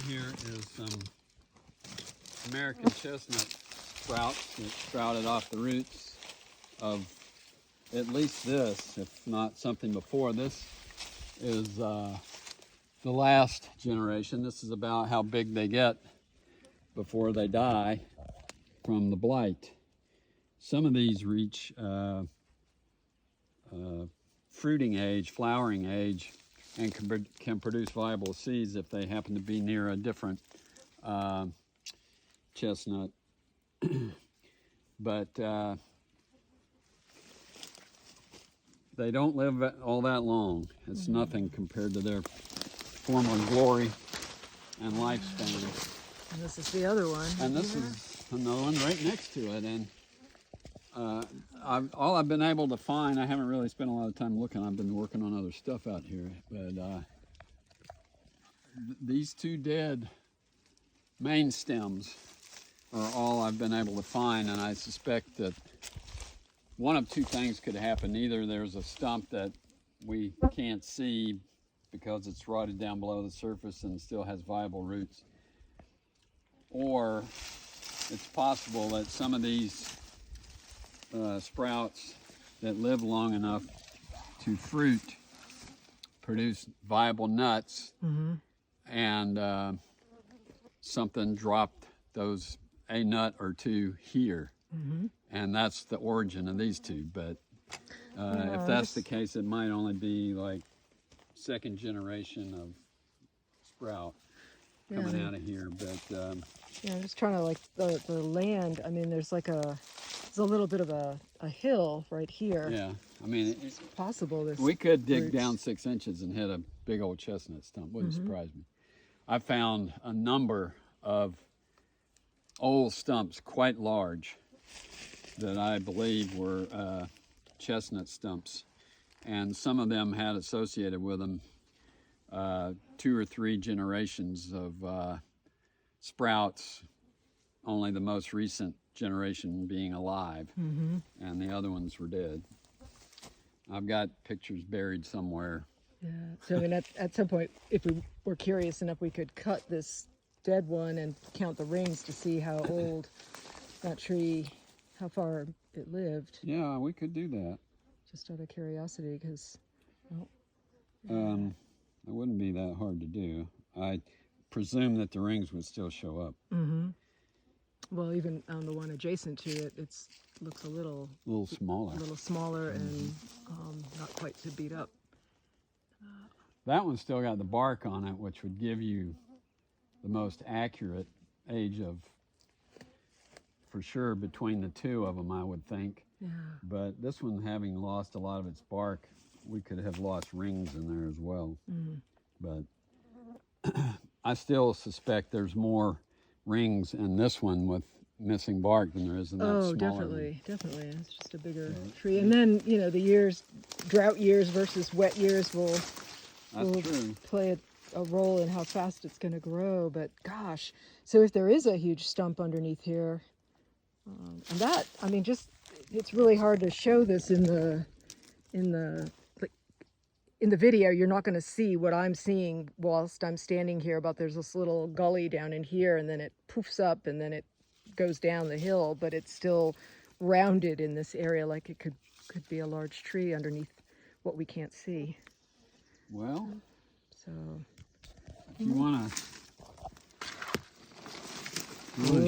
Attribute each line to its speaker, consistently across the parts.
Speaker 1: here is some American chestnut sprouts that sprouted off the roots of at least this, if not something before. This is the last generation. This is about how big they get before they die from the blight. Some of these reach fruiting age, flowering age, and can produce viable seeds if they happen to be near a different chestnut. But they don't live all that long. It's nothing compared to their former glory and lifespan.
Speaker 2: And this is the other one.
Speaker 1: And this is another one right next to it. And all I've been able to find, I haven't really spent a lot of time looking. I've been working on other stuff out here. But these two dead main stems are all I've been able to find. And I suspect that one of two things could happen. Either there's a stump that we can't see because it's rotted down below the surface and still has viable roots, or it's possible that some of these sprouts that live long enough to fruit produce viable nuts, and something dropped those, a nut or two here. And that's the origin of these two. But if that's the case, it might only be like second generation of sprout coming out of here. But
Speaker 2: yeah, I'm just trying to, like, the land. I mean, there's like there's a little bit of a hill right here.
Speaker 1: yeah, I mean,
Speaker 2: It's possible this.
Speaker 1: we could dig
Speaker 2: roots.
Speaker 1: down 6 inches and hit a big old chestnut stump. Wouldn't surprise me. I found a number of old stumps, quite large, that I believe were chestnut stumps, and some of them had associated with them 2 or 3 generations of sprouts, only the most recent generation being alive, and the other ones were dead. I've got pictures buried somewhere.
Speaker 2: Yeah. So I mean, at some point, if we were curious enough, we could cut this dead one and count the rings to see how old that tree, how far it lived.
Speaker 1: Yeah, we could do that.
Speaker 2: Just out of curiosity, because
Speaker 1: It wouldn't be that hard to do. I presume that the rings would still show up.
Speaker 2: well, even on the one adjacent to it, it's looks a little
Speaker 1: smaller.
Speaker 2: and not quite so beat up.
Speaker 1: That one's still got the bark on it, which would give you the most accurate age of, for sure, between the two of them, I would think.
Speaker 2: Yeah.
Speaker 1: But this one, having lost a lot of its bark, we could have lost rings in there as well. But I still suspect there's more rings in this one with missing bark than there is in that smaller one.
Speaker 2: Definitely. It's just a bigger tree. And then, you know, the years, drought years versus wet years will
Speaker 1: true.
Speaker 2: play a role in how fast it's going to grow. But gosh, so if there is a huge stump underneath here, and that, I mean, just, it's really hard to show this in the video. You're not going to see what I'm seeing whilst I'm standing here, about there's this little gully down in here, and then it poofs up and then it goes down the hill, but it's still rounded in this area, like it could be a large tree underneath what we can't see.
Speaker 1: Well,
Speaker 2: So
Speaker 1: if you want to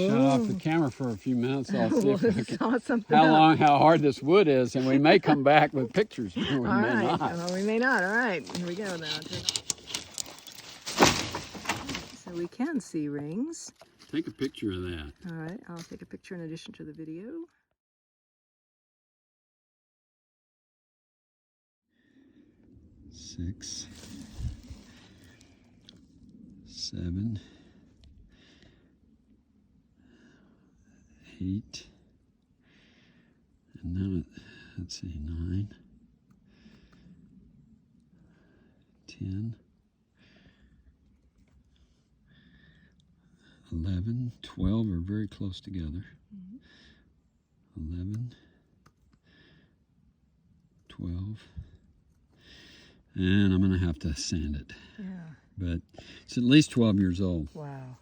Speaker 1: shut off the camera for a few minutes, I'll see if I can,
Speaker 2: something
Speaker 1: how hard this wood is, and we may come back with pictures. We
Speaker 2: All
Speaker 1: may
Speaker 2: right.
Speaker 1: not.
Speaker 2: Well, we may not. All right. Here we go now. So we can see rings.
Speaker 1: Take a picture of that.
Speaker 2: All right. I'll take a picture in addition to the video.
Speaker 1: 6, 7, 8, and now let's see, 9, 10, 11, 12 are very close together. 11, 12, and I'm going to have to sand it.
Speaker 2: Yeah.
Speaker 1: but it's at least 12 years old.
Speaker 2: Wow.